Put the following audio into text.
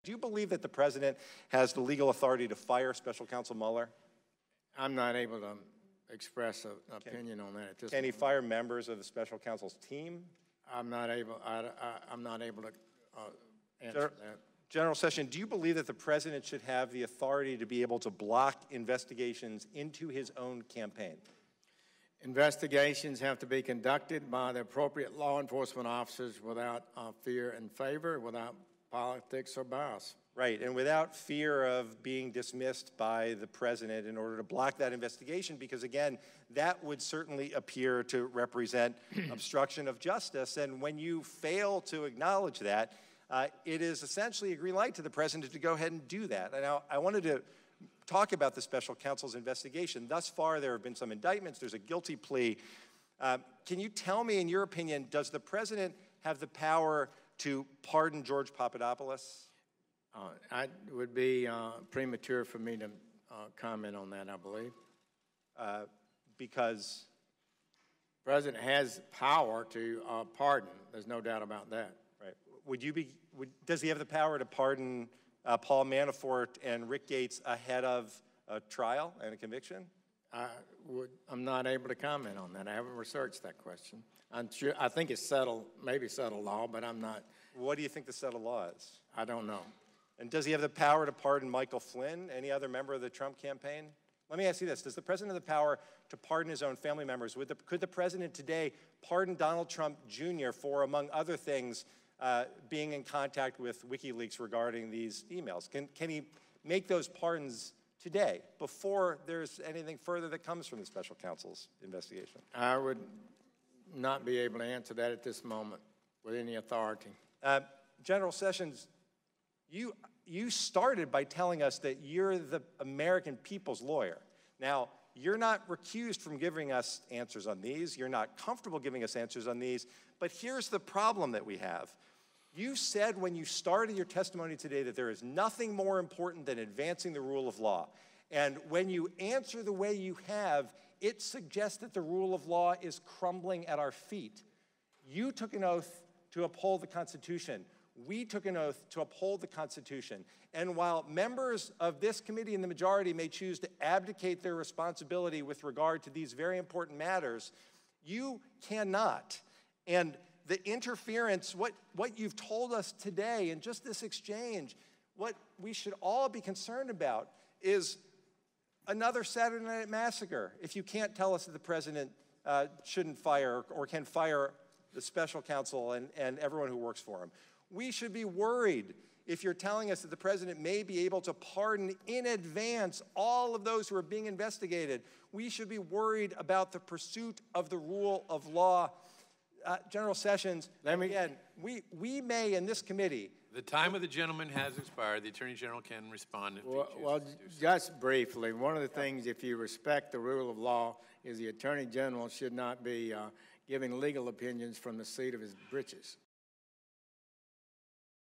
Do you believe that the president has the legal authority to fire Special Counsel Mueller? I'm not able to express an opinion on that at this Can he moment. fire members of the Special Counsel's team? I'm not able to answer that. General Session, do you believe that the president should have the authority to be able to block investigations into his own campaign? Investigations have to be conducted by the appropriate law enforcement officers without fear and favor, without politics or bias. Right, and without fear of being dismissed by the president in order to block that investigation, because again, that would certainly appear to represent obstruction of justice. And when you fail to acknowledge that, it is essentially a green light to the president to go ahead and do that. And now, I wanted to talk about the Special Counsel's investigation. Thus far, there have been some indictments. There's a guilty plea. Can you tell me, in your opinion, does the president have the power to pardon George Papadopoulos? It would be premature for me to comment on that, I believe. Because? The president has power to pardon. There's no doubt about that. Right. Does he have the power to pardon Paul Manafort and Rick Gates ahead of a trial and a conviction? I'm not able to comment on that. I haven't researched that question. I think it's settled, maybe settled law, but I'm not. What do you think the settled law is? I don't know. And does he have the power to pardon Michael Flynn, any other member of the Trump campaign? Let me ask you this. Does the president have the power to pardon his own family members? Could the president today pardon Donald Trump Jr. for, among other things, being in contact with WikiLeaks regarding these emails? Can he make those pardons today before there's anything further that comes from the Special Counsel's investigation? I would not be able to answer that at this moment with any authority. General Sessions, you started by telling us that you're the American people's lawyer. Now, you're not recused from giving us answers on these. You're not comfortable giving us answers on these. But here's the problem that we have. You said when you started your testimony today that there is nothing more important than advancing the rule of law. And when you answer the way you have, it suggests that the rule of law is crumbling at our feet. You took an oath to uphold the Constitution. We took an oath to uphold the Constitution. And while members of this committee and the majority may choose to abdicate their responsibility with regard to these very important matters, you cannot. And the interference, what you've told us today in just this exchange, what we should all be concerned about is another Saturday Night Massacre if you can't tell us that the president shouldn't fire or can fire the Special Counsel and everyone who works for him. We should be worried if you're telling us that the president may be able to pardon in advance all of those who are being investigated. We should be worried about the pursuit of the rule of law. General Sessions, again, we may in this committee. The time of the gentleman has expired. The Attorney General can respond if he chooses Well, to do so. just briefly, one of the things, if you respect the rule of law, is the Attorney General should not be giving legal opinions from the seat of his britches.